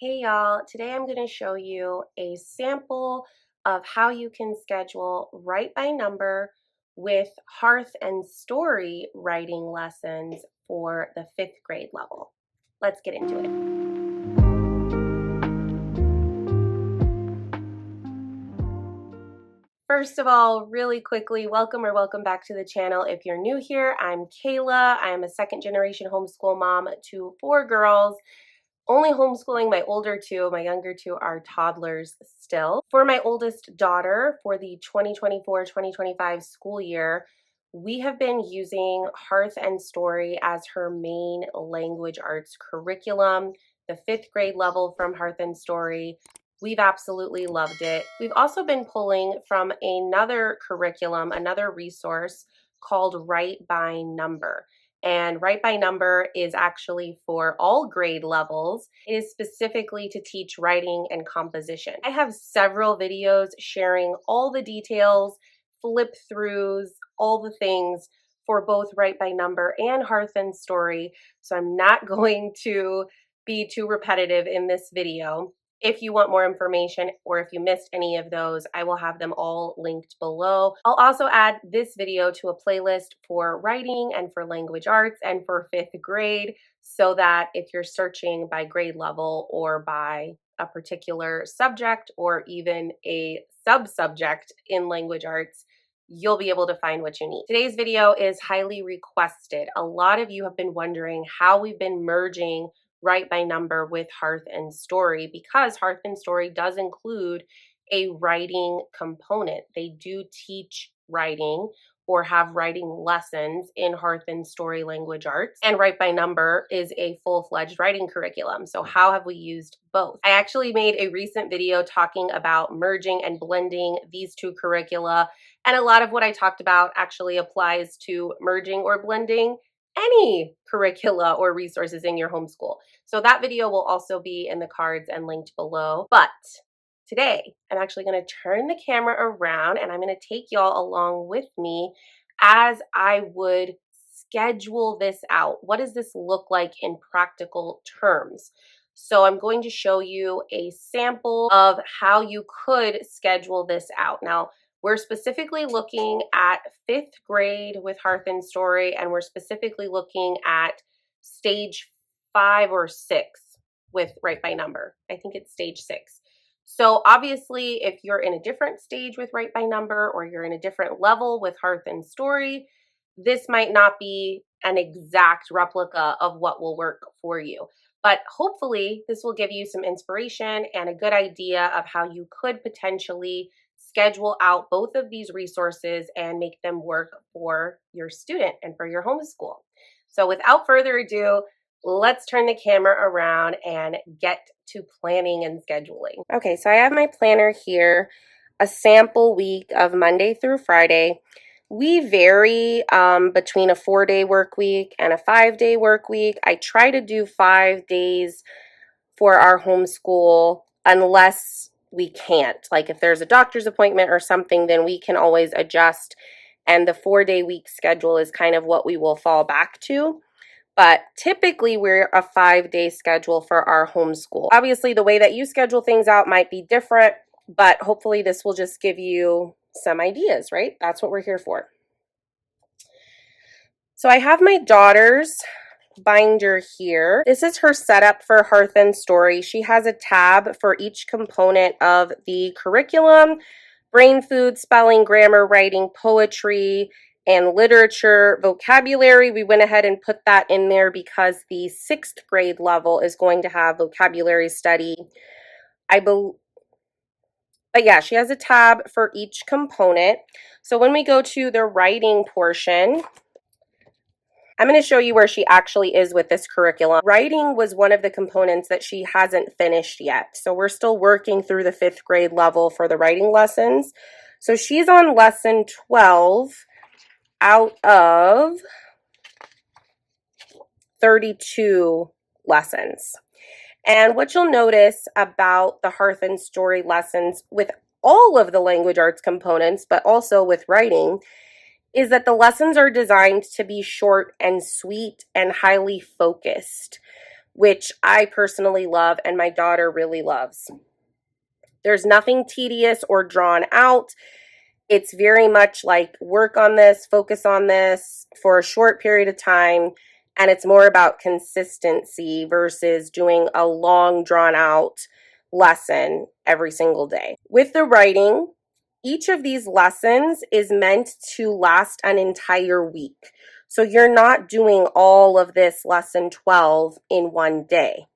Hey y'all, today I'm going to show you a sample of how you can schedule write by number with Hearth and Story writing lessons for the 5th grade level. Let's get into it. First of all, really quickly, welcome back to the channel. If you're new here, I'm Kayla. I am a second-generation homeschool mom to 4 girls. Only homeschooling my older two. My younger two are toddlers still. For my oldest daughter, for the 2024-2025 school year, we have been using Hearth and Story as her main language arts curriculum, the 5th grade level from Hearth and Story. We've absolutely loved it. We've also been pulling from another curriculum, another resource called Write by Number. And Write by Number is actually for all grade levels. It is specifically to teach writing and composition. I have several videos sharing all the details, flip throughs, all the things for both Write by Number and Hearth and Story. So I'm not going to be too repetitive in this video. If you want more information or if you missed any of those, I will have them all linked below. I'll also add this video to a playlist for writing and for language arts and for 5th grade, so that if you're searching by grade level or by a particular subject or even a sub-subject in language arts, you'll be able to find what you need. Today's video is highly requested. A lot of you have been wondering how we've been merging Write by Number with Hearth and Story, because Hearth and Story does include a writing component. They do teach writing or have writing lessons in Hearth and Story language arts, and Write by Number is a full-fledged writing curriculum. So how have we used both? I actually made a recent video talking about merging and blending these two curricula, and a lot of what I talked about actually applies to merging or blending any curricula or resources in your homeschool. So that video will also be in the cards and linked below. But today, I'm actually going to turn the camera around and I'm going to take y'all along with me as I would schedule this out. What does this look like in practical terms? So I'm going to show you a sample of how you could schedule this out. Now, we're specifically looking at 5th grade with Hearth and Story, and we're specifically looking at stage 5 or 6 with Write by Number. I think it's stage 6. So obviously, if you're in a different stage with Write by Number or you're in a different level with Hearth and Story, this might not be an exact replica of what will work for you. But hopefully, this will give you some inspiration and a good idea of how you could potentially schedule out both of these resources and make them work for your student and for your homeschool. So without further ado, let's turn the camera around and get to planning and scheduling. Okay, so I have my planner here, a sample week of Monday through Friday. We vary between a 4-day work week and a 5-day work week. I try to do 5 days for our homeschool unless we can't. Like if there's a doctor's appointment or something, then we can always adjust. And the 4-day week schedule is kind of what we will fall back to. But typically we're a 5-day schedule for our homeschool. Obviously the way that you schedule things out might be different, but hopefully this will just give you some ideas, right? That's what we're here for. So I have my daughter's binder here. This is her setup for Hearth and Story. She has a tab for each component of the curriculum: brain food, spelling, grammar, writing, poetry, and literature. Vocabulary, we went ahead and put that in there because the 6th grade level is going to have vocabulary study. But yeah, she has a tab for each component. So when we go to the writing portion, I'm going to show you where she actually is with this curriculum. Writing was one of the components that she hasn't finished yet. So we're still working through the 5th grade level for the writing lessons. So she's on lesson 12 out of 32 lessons. And what you'll notice about the Hearth and Story lessons with all of the language arts components, but also with writing, is that the lessons are designed to be short and sweet and highly focused. which I personally love and my daughter really loves. There's nothing tedious or drawn out. It's very much like work on this, focus on this for a short period of time, and it's more about consistency versus doing a long drawn out lesson every single day. With the writing, each of these lessons is meant to last an entire week. So you're not doing all of this lesson 12 in one day.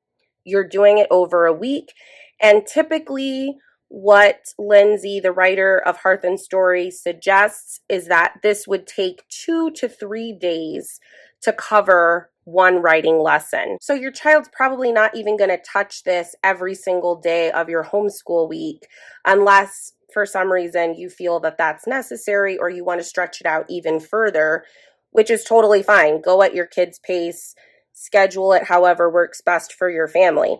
You're doing it over a week, and typically what Lindsay, the writer of Hearth and Story, suggests is that this would take 2 to 3 days to cover one writing lesson. So your child's probably not even going to touch this every single day of your homeschool week unless for some reason you feel that that's necessary or you want to stretch it out even further, which is totally fine. Go at your kid's pace, schedule it however works best for your family.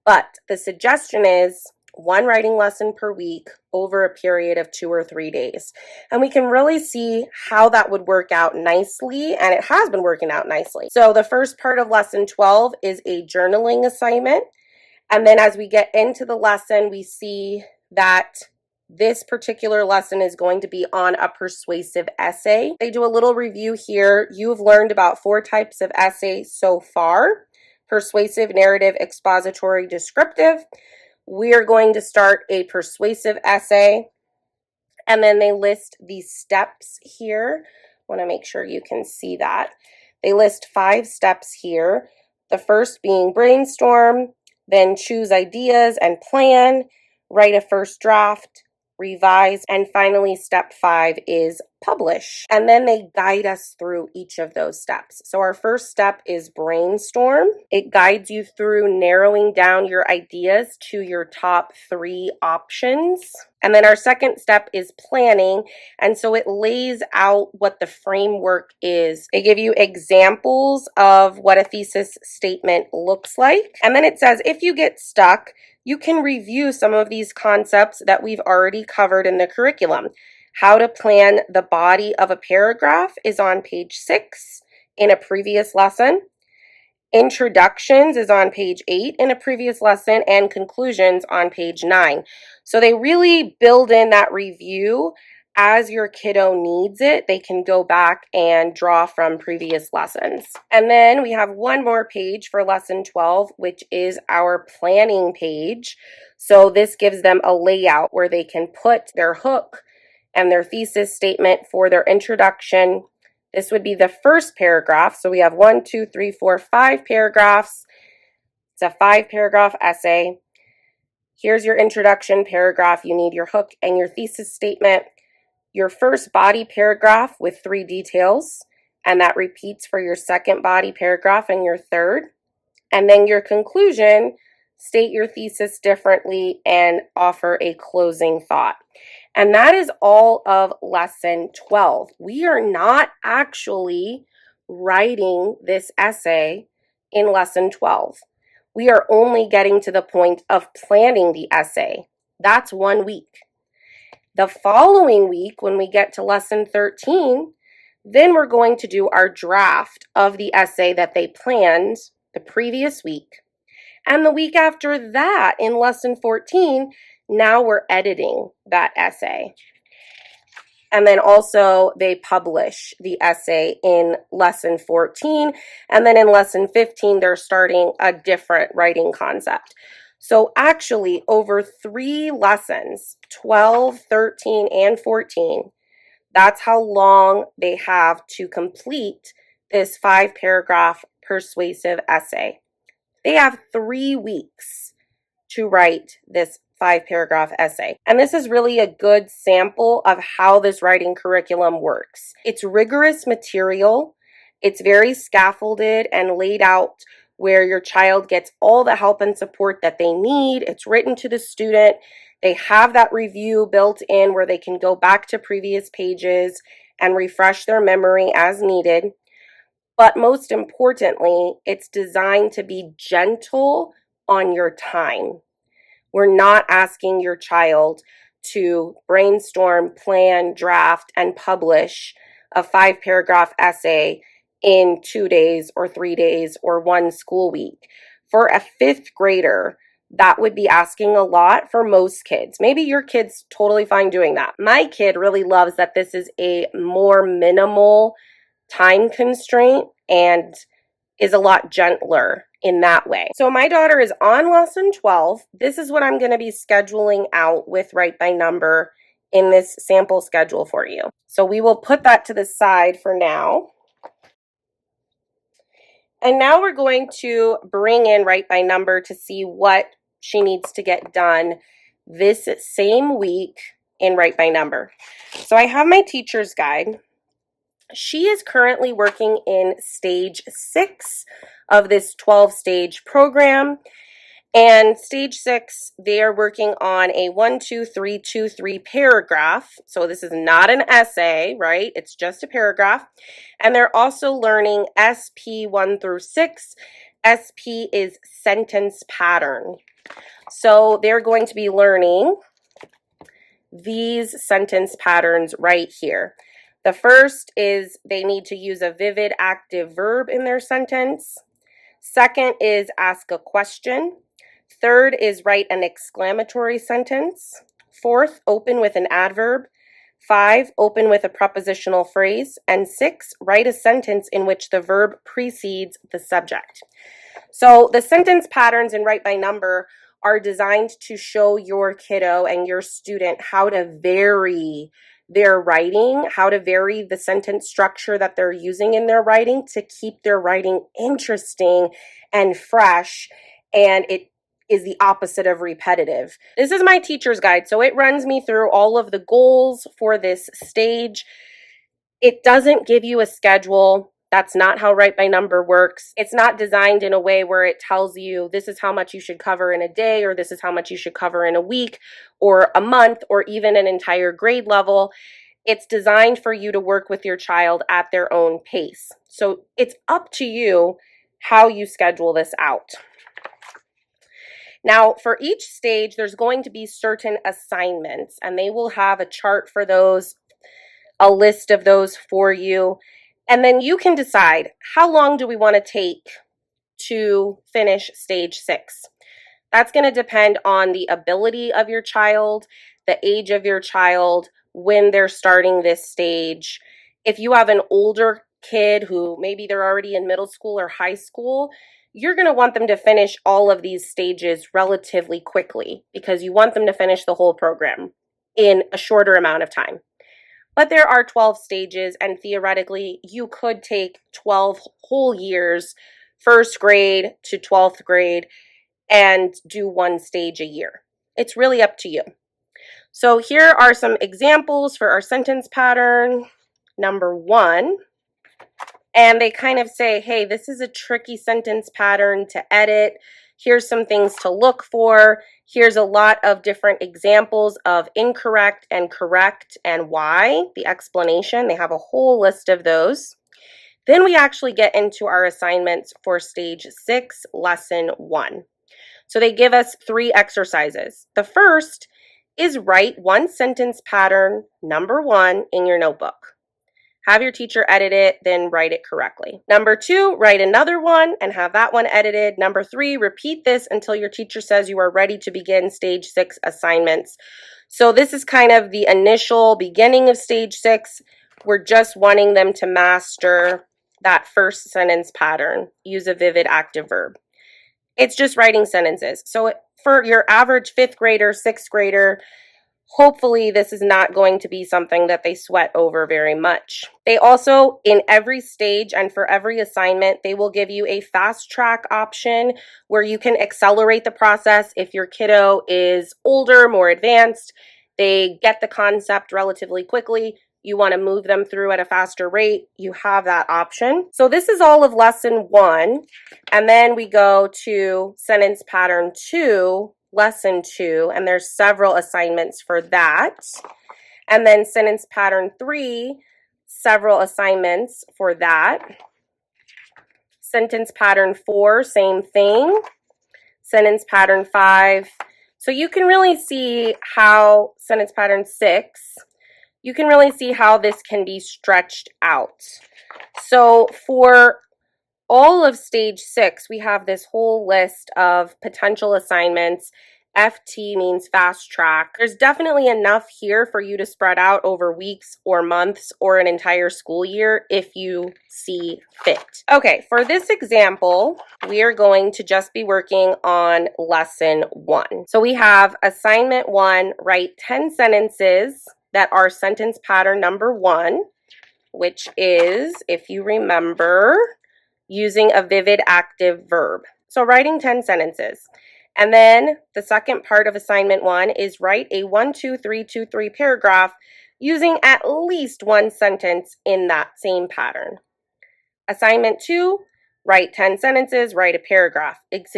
But the suggestion is one writing lesson per week over a period of 2 or 3 days. And we can really see how that would work out nicely, and it has been working out nicely. So the first part of lesson 12 is a journaling assignment. And then as we get into the lesson, we see that this particular lesson is going to be on a persuasive essay. They do a little review here. You've learned about 4 types of essay so far: persuasive, narrative, expository, descriptive. We are going to start a persuasive essay, and then they list these steps here. I want to make sure you can see that. They list 5 steps here. The first being brainstorm, then choose ideas and plan, write a first draft, revise, and finally step 5 is publish. And then they guide us through each of those steps. So our first step is brainstorm. It guides you through narrowing down your ideas to your top 3 options. And then our second step is planning. And so it lays out what the framework is. They give you examples of what a thesis statement looks like. And then it says, if you get stuck, you can review some of these concepts that we've already covered in the curriculum. How to plan the body of a paragraph is on page 6 in a previous lesson. Introductions is on page 8 in a previous lesson, and conclusions on page 9. So they really build in that review as your kiddo needs it. They can go back and draw from previous lessons. And then we have one more page for lesson 12, which is our planning page. So this gives them a layout where they can put their hook and their thesis statement for their introduction. This would be the first paragraph. So we have 1, 2, 3, 4, 5 paragraphs. It's a 5-paragraph essay. Here's your introduction paragraph. You need your hook and your thesis statement. Your first body paragraph with 3 details, and that repeats for your second body paragraph and your third. And then your conclusion, state your thesis differently and offer a closing thought. And that is all of lesson 12. We are not actually writing this essay in lesson 12. We are only getting to the point of planning the essay. That's 1 week. The following week, when we get to lesson 13, then we're going to do our draft of the essay that they planned the previous week. And the week after that, in lesson 14, now we're editing that essay. And then also they publish the essay in lesson 14. And then in lesson 15, they're starting a different writing concept. So actually, over 3 lessons, 12, 13, and 14, that's how long they have to complete this 5-paragraph persuasive essay. They have 3 weeks to write this 5-paragraph essay. And this is really a good sample of how this writing curriculum works. It's rigorous material. It's very scaffolded and laid out where your child gets all the help and support that they need. It's written to the student. They have that review built in where they can go back to previous pages and refresh their memory as needed. But most importantly, it's designed to be gentle on your time. We're not asking your child to brainstorm, plan, draft, and publish a 5-paragraph essay in 2 days or 3 days or 1 school week. For a fifth grader, that would be asking a lot for most kids. Maybe your kid's totally fine doing that. My kid really loves that this is a more minimal time constraint and is a lot gentler in that way. So my daughter is on lesson 12. This is what I'm going to be scheduling out with Write by Number in this sample schedule for you. So we will put that to the side for now. And now we're going to bring in Write by Number to see what she needs to get done this same week in Write by Number. So I have my teacher's guide. She is currently working in stage 6 of this 12-stage program. And stage 6, they are working on a 1, 2, 3, 2, 3 paragraph. So this is not an essay, right? It's just a paragraph. And they're also learning SP 1 through 6. SP is sentence pattern. So they're going to be learning these sentence patterns right here. The first is they need to use a vivid active verb in their sentence. Second is ask a question. Third is write an exclamatory sentence. Fourth, open with an adverb. 5, open with a prepositional phrase. And 6, write a sentence in which the verb precedes the subject. So the sentence patterns in Write by Number are designed to show your kiddo and your student how to vary their writing, how to vary the sentence structure that they're using in their writing to keep their writing interesting and fresh, and it is the opposite of repetitive. This is my teacher's guide, so it runs me through all of the goals for this stage. It doesn't give you a schedule. That's not how Write by Number works. It's not designed in a way where it tells you this is how much you should cover in a day, or this is how much you should cover in a week, or a month, or even an entire grade level. It's designed for you to work with your child at their own pace. So it's up to you how you schedule this out. Now, for each stage, there's going to be certain assignments, and they will have a chart for those, a list of those for you. And then you can decide, how long do we want to take to finish stage 6? That's going to depend on the ability of your child, the age of your child, when they're starting this stage. If you have an older kid who maybe they're already in middle school or high school, you're going to want them to finish all of these stages relatively quickly because you want them to finish the whole program in a shorter amount of time. But there are 12 stages, and theoretically, you could take 12 whole years, first grade to 12th grade, and do one stage a year. It's really up to you. So here are some examples for our sentence pattern. Number 1. And they kind of say, hey, this is a tricky sentence pattern to edit. Here's some things to look for. Here's a lot of different examples of incorrect and correct and why, the explanation. They have a whole list of those. Then we actually get into our assignments for stage 6, lesson 1. So they give us 3 exercises. The first is write one sentence pattern, number 1, in your notebook. Have your teacher edit it, then write it correctly. Number 2, write another one and have that one edited. Number 3, repeat this until your teacher says you are ready to begin stage 6 assignments. So this is kind of the initial beginning of stage 6. We're just wanting them to master that first sentence pattern. Use a vivid active verb. It's just writing sentences. So for your average 5th grader, 6th grader, hopefully this is not going to be something that they sweat over very much. They also, in every stage and for every assignment, they will give you a fast track option where you can accelerate the process. If your kiddo is older, more advanced, they get the concept relatively quickly, you want to move them through at a faster rate, you have that option. So this is all of lesson 1. And then we go to sentence pattern 2, lesson 2, and there's several assignments for that. And then sentence pattern 3, several assignments for that. Sentence pattern 4, same thing. Sentence pattern 5. So you can really see how sentence pattern 6, you can really see how this can be stretched out. So for all of stage 6, we have this whole list of potential assignments. FT means fast track. There's definitely enough here for you to spread out over weeks or months or an entire school year if you see fit. Okay, for this example, we are going to just be working on lesson 1. So we have assignment 1, write 10 sentences that are sentence pattern number 1, which is, if you remember, using a vivid active verb. So writing 10 sentences. And then the second part of assignment 1 is write a 1, 2, 3, 2, 3 paragraph using at least one sentence in that same pattern. Assignment 2, write 10 sentences, write a paragraph. It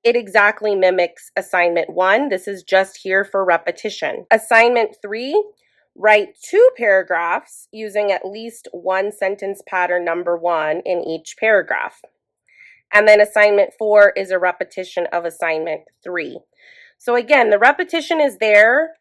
exactly mimics assignment 1. This is just here for repetition. Assignment 3, write 2 paragraphs using at least one sentence pattern number 1 in each paragraph. And then assignment 4 is a repetition of assignment 3. So again, the repetition is there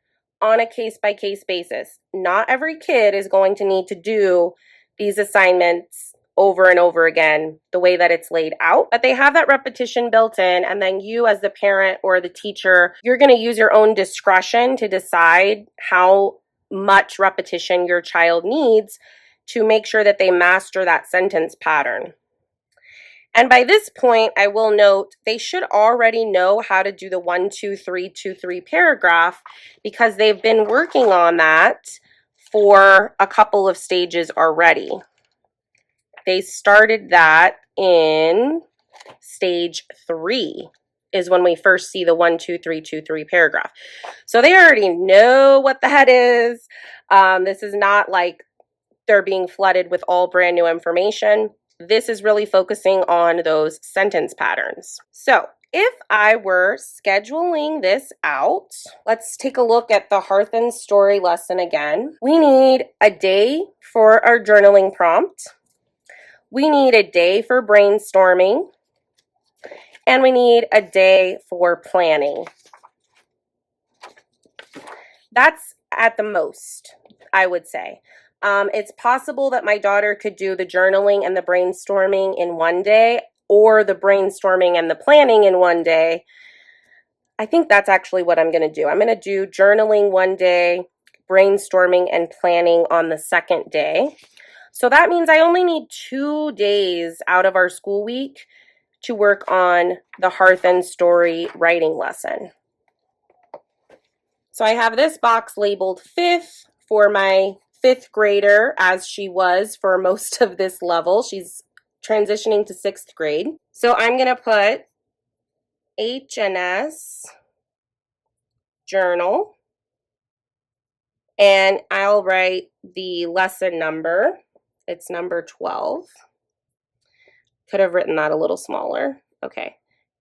on a case-by-case basis. Not every kid is going to need to do these assignments over and over again the way that it's laid out, but they have that repetition built in, and then you as the parent or the teacher, you're going to use your own discretion to decide how much repetition your child needs to make sure that they master that sentence pattern. And by this point, I will note they should already know how to do the 1, 2, 3, 2, 3 paragraph because they've been working on that for a couple of stages already. They started that in stage 3 is when we first see the 1, 2, 3, 2, 3 paragraph. So they already know what that is. This is not like they're being flooded with all brand new information. This is really focusing on those sentence patterns. So if I were scheduling this out, let's take a look at the Hearth and Story lesson again. We need a day for our journaling prompt. We need a day for brainstorming. And we need a day for planning. That's at the most, I would say. It's possible that my daughter could do the journaling and the brainstorming in one day, or the brainstorming and the planning in one day. I think that's actually what I'm going to do. I'm going to do journaling one day, brainstorming and planning on the second day. So that means I only need 2 days out of our school week to work on the Hearth and Story writing lesson. So I have this box labeled 5th for my 5th grader, as she was for most of this level. She's transitioning to 6th grade. So I'm going to put HNS journal, and I'll write the lesson number. It's number 12. Could have written that a little smaller. Okay.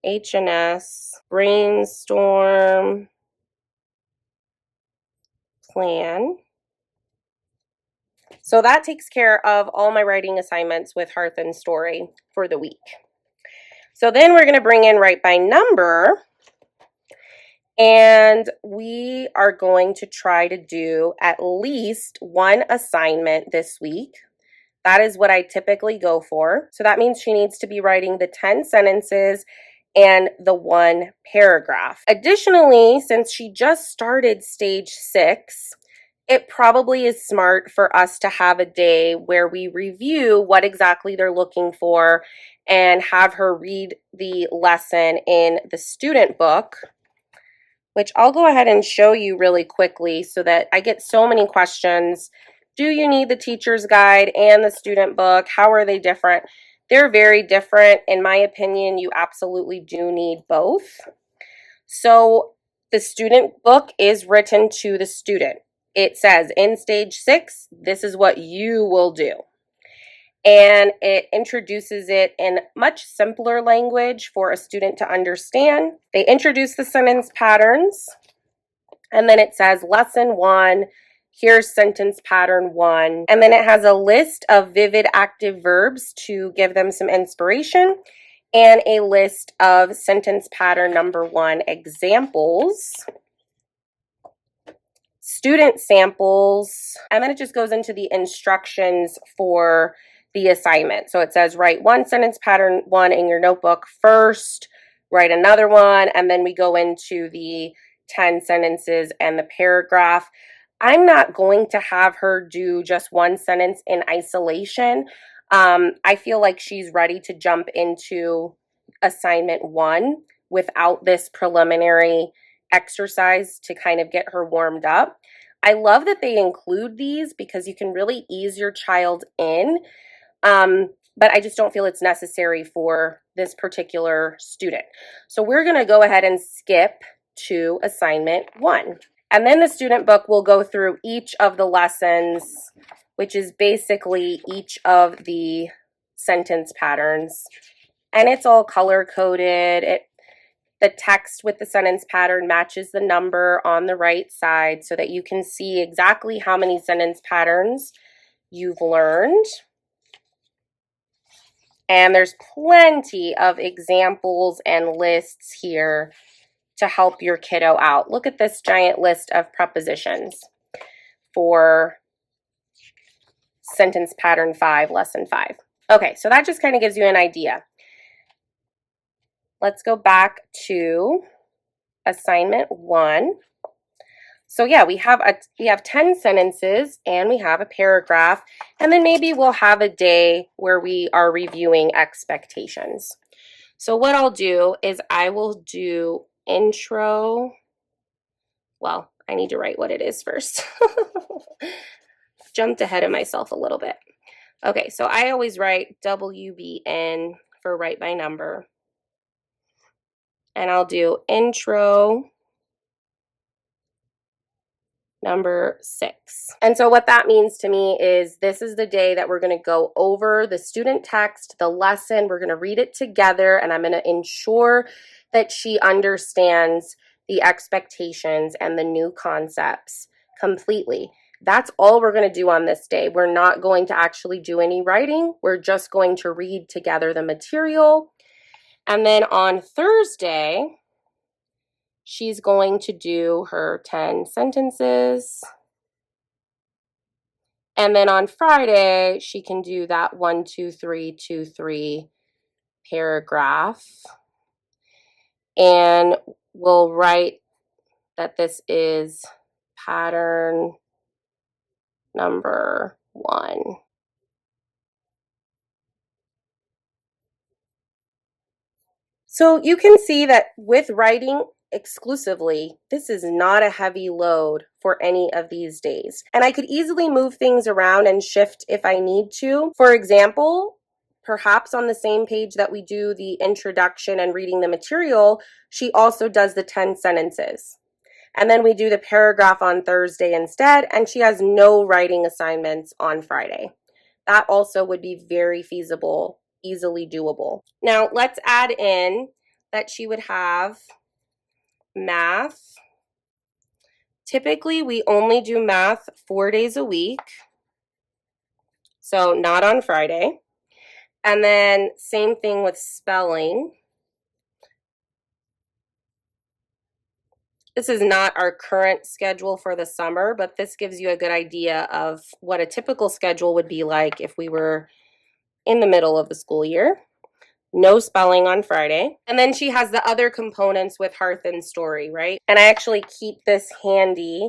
HNS brainstorm plan. So that takes care of all my writing assignments with Hearth and Story for the week. So then we're going to bring in write by number, and we are going to try to do at least one assignment this week. That is what I typically go for. So that means she needs to be writing the 10 sentences and the 1 paragraph. Additionally, since she just started stage 6, it probably is smart for us to have a day where we review what exactly they're looking for and have her read the lesson in the student book, which I'll go ahead and show you really quickly so that I get so many questions. Do you need the teacher's guide and the student book? How are they different? They're very different. In my opinion, you absolutely do need both. So the student book is written to the student. It says in stage 6, this is what you will do. And it introduces it in much simpler language for a student to understand. They introduce the sentence patterns, and then it says lesson 1, here's sentence pattern 1. And then it has a list of vivid active verbs to give them some inspiration, and a list of sentence pattern number 1 examples, student samples, and then it just goes into the instructions for the assignment. So it says write one sentence pattern 1 in your notebook first, write another one, and then we go into the 10 sentences and the paragraph. I'm not going to have her do just one sentence in isolation. I feel like she's ready to jump into assignment 1 without this preliminary exercise to kind of get her warmed up. I love that they include these because you can really ease your child in, but I just don't feel it's necessary for this particular student. So we're going to go ahead and skip to assignment 1. And then the student book will go through each of the lessons, which is basically each of the sentence patterns. And it's all color-coded. The text with the sentence pattern matches the number on the right side so that you can see exactly how many sentence patterns you've learned. And there's plenty of examples and lists here to help your kiddo out. Look at this giant list of prepositions for sentence pattern 5, lesson 5. Okay, so that just kind of gives you an idea. Let's go back to assignment 1. So yeah, we have 10 sentences and we have a paragraph, and then maybe we'll have a day where we are reviewing expectations. So what I'll do is I will do intro. Well, I need to write what it is first. Jumped ahead of myself a little bit. Okay, so I always write WBN for write by number. And I'll do intro number 6. And so what that means to me is this is the day that we're going to go over the student text, the lesson. We're going to read it together, and I'm going to ensure that she understands the expectations and the new concepts completely. That's all we're going to do on this day. We're not going to actually do any writing. We're just going to read together the material. And then on Thursday, she's going to do her 10 sentences. And then on Friday, she can do that 1, 2, 3, 2, 3 paragraph. And we'll write that this is pattern number 1. So you can see that with writing exclusively, this is not a heavy load for any of these days. And I could easily move things around and shift if I need to. For example, perhaps on the same page that we do the introduction and reading the material, she also does the 10 sentences. And then we do the paragraph on Thursday instead, and she has no writing assignments on Friday. That also would be very feasible, easily doable. Now let's add in that she would have math. Typically, we only do math 4 days a week, so not on Friday. And then same thing with spelling. This is not our current schedule for the summer, but this gives you a good idea of what a typical schedule would be like if we were in the middle of the school year. No spelling on Friday. And then she has the other components with Hearth and Story, right? And I actually keep this handy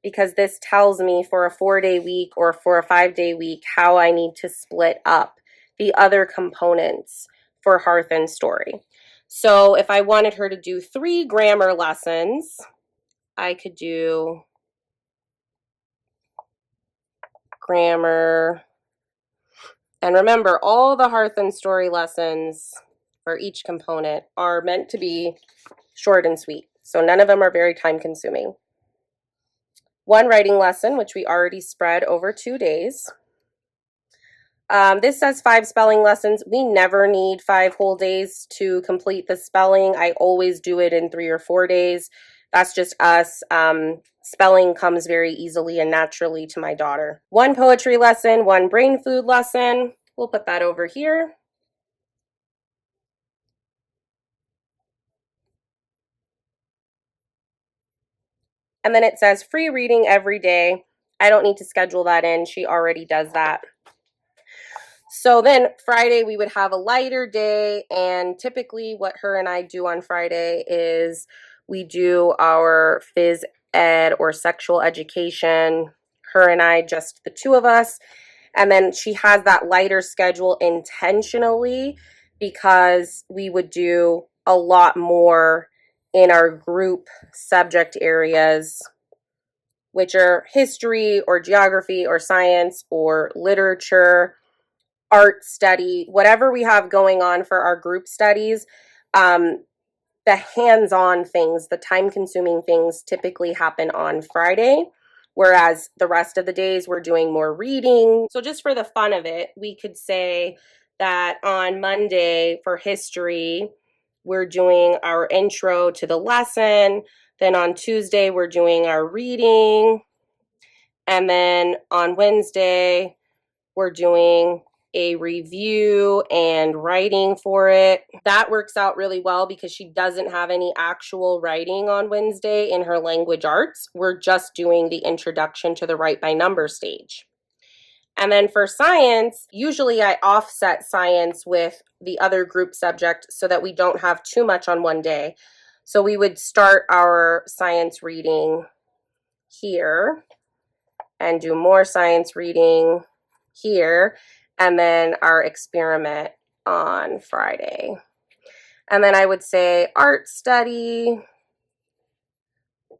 because this tells me for a 4-day week or for a 5-day week how I need to split up the other components for Hearth and Story. So if I wanted her to do 3 grammar lessons, I could do grammar. And remember, all the Hearth and Story lessons for each component are meant to be short and sweet. So none of them are very time consuming. 1 writing lesson, which we already spread over 2 days. This says 5 spelling lessons. We never need 5 whole days to complete the spelling. I always do it in 3 or 4 days. That's just us. Spelling comes very easily and naturally to my daughter. 1 poetry lesson, 1 brain food lesson. We'll put that over here. And then it says free reading every day. I don't need to schedule that in. She already does that. So then Friday we would have a lighter day, and typically what her and I do on Friday is we do our phys ed or sexual education, her and I, just the two of us. And then she has that lighter schedule intentionally because we would do a lot more in our group subject areas, which are history or geography or science or literature, art study, whatever we have going on for our group studies. The hands-on things, the time-consuming things typically happen on Friday, whereas the rest of the days we're doing more reading. So just for the fun of it, we could say that on Monday for history, we're doing our intro to the lesson. Then on Tuesday, we're doing our reading. And then on Wednesday, we're doing a review and writing for it. That works out really well because she doesn't have any actual writing on Wednesday in her language arts. We're just doing the introduction to the write by number stage. And then for science, usually I offset science with the other group subject so that we don't have too much on one day. So we would start our science reading here and do more science reading here, and then our experiment on Friday. And then I would say art study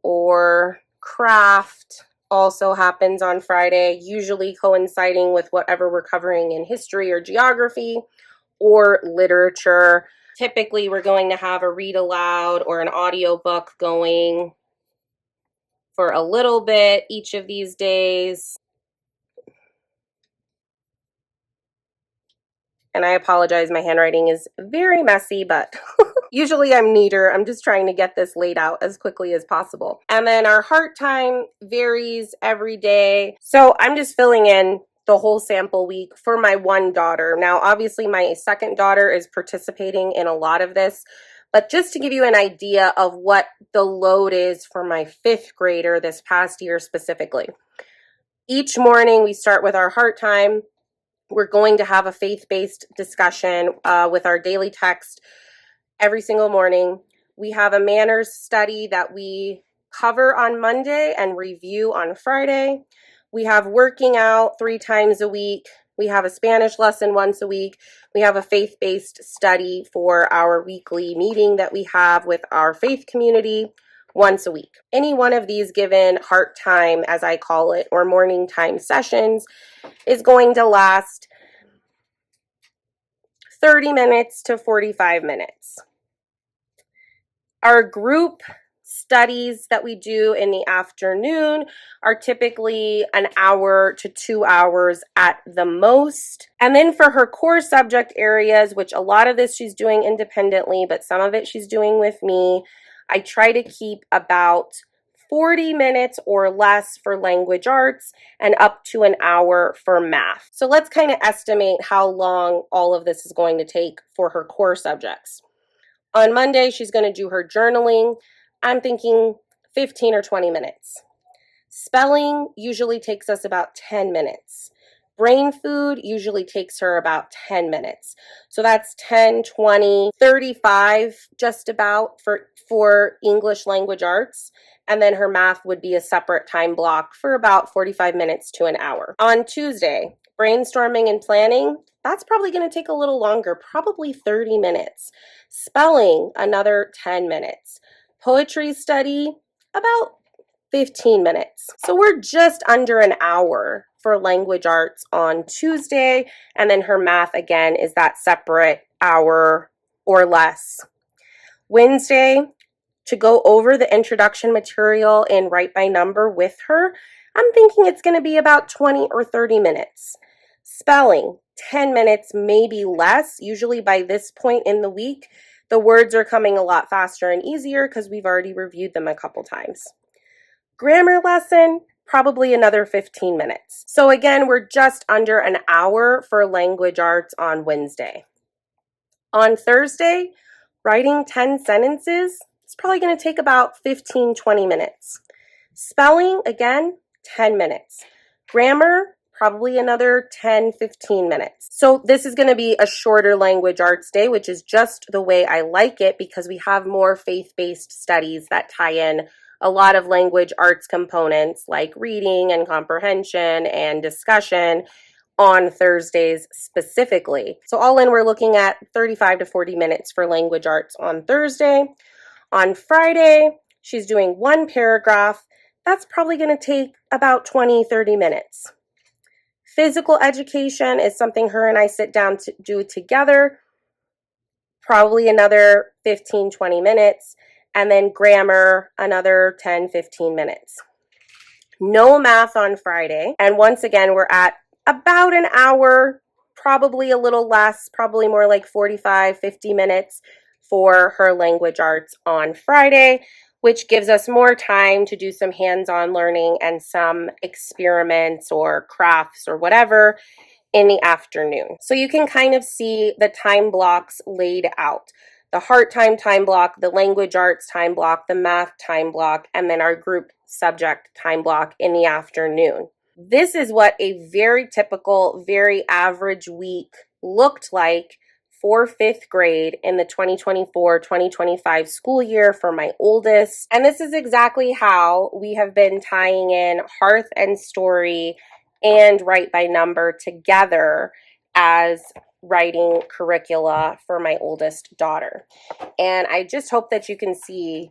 or craft also happens on Friday, usually coinciding with whatever we're covering in history or geography or literature. Typically, we're going to have a read aloud or an audiobook going for a little bit each of these days. And I apologize, my handwriting is very messy, but usually I'm neater. I'm just trying to get this laid out as quickly as possible. And then our heart time varies every day. So I'm just filling in the whole sample week for my one daughter. Now, obviously, my second daughter is participating in a lot of this, but just to give you an idea of what the load is for my fifth grader this past year specifically. Each morning we start with our heart time. We're going to have a faith-based discussion with our daily text every single morning. We have a manners study that we cover on Monday and review on Friday. We have working out 3 times a week. We have a Spanish lesson once a week. We have a faith-based study for our weekly meeting that we have with our faith community once a week. Any one of these given heart time, as I call it, or morning time sessions is going to last 30 minutes to 45 minutes. Our group studies that we do in the afternoon are typically an hour to 2 hours at the most. And then for her core subject areas, which a lot of this she's doing independently, but some of it she's doing with me, I try to keep about 40 minutes or less for language arts and up to an hour for math. So let's kind of estimate how long all of this is going to take for her core subjects. On Monday, she's going to do her journaling. I'm thinking 15 or 20 minutes. Spelling usually takes us about 10 minutes. Brain food usually takes her about 10 minutes. So that's 10, 20, 35 just about for English language arts. And then her math would be a separate time block for about 45 minutes to an hour. On Tuesday, brainstorming and planning, that's probably going to take a little longer, probably 30 minutes. Spelling, another 10 minutes. Poetry study, about 15 minutes. So we're just under an hour for language arts on Tuesday, and then her math again is that separate hour or less. Wednesday, to go over the introduction material in Write by Number with her, I'm thinking it's going to be about 20 or 30 minutes. Spelling, 10 minutes, maybe less. Usually by this point in the week, the words are coming a lot faster and easier because we've already reviewed them a couple times. Grammar lesson, probably another 15 minutes. So again, we're just under an hour for language arts on Wednesday. On Thursday, writing 10 sentences, it's probably going to take about 15, 20 minutes. Spelling, again, 10 minutes. Grammar, probably another 10-15 minutes. So this is going to be a shorter language arts day, which is just the way I like it because we have more faith-based studies that tie in a lot of language arts components like reading and comprehension and discussion on Thursdays specifically. So all in, we're looking at 35 to 40 minutes for language arts on Thursday. On Friday, she's doing one paragraph. That's probably going to take about 20-30 minutes. Physical education is something her and I sit down to do together, probably another 15-20 minutes, and then grammar, another 10-15 minutes. No math on Friday, and once again, we're at about an hour, probably a little less, probably more like 45-50 minutes for her language arts on Friday, which gives us more time to do some hands-on learning and some experiments or crafts or whatever in the afternoon. So you can kind of see the time blocks laid out. The heart time block, the language arts time block, the math time block, and then our group subject time block in the afternoon. This is what a very typical, very average week looked like for 5th grade in the 2024-2025 school year for my oldest. And this is exactly how we have been tying in Hearth and Story and Write by Number together as writing curricula for my oldest daughter. And I just hope that you can see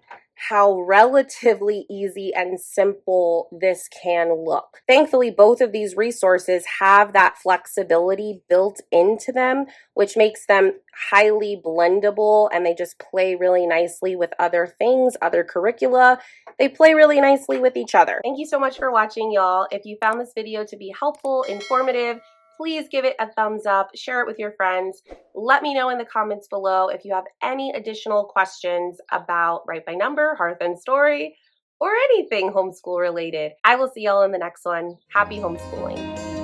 how relatively easy and simple this can look. Thankfully, both of these resources have that flexibility built into them, which makes them highly blendable, and they just play really nicely with other things, other curricula. They play really nicely with each other. Thank you so much for watching, y'all. If you found this video to be helpful, informative, please give it a thumbs up, share it with your friends. Let me know in the comments below if you have any additional questions about Write by Number, Hearth and Story, or anything homeschool related. I will see y'all in the next one. Happy homeschooling.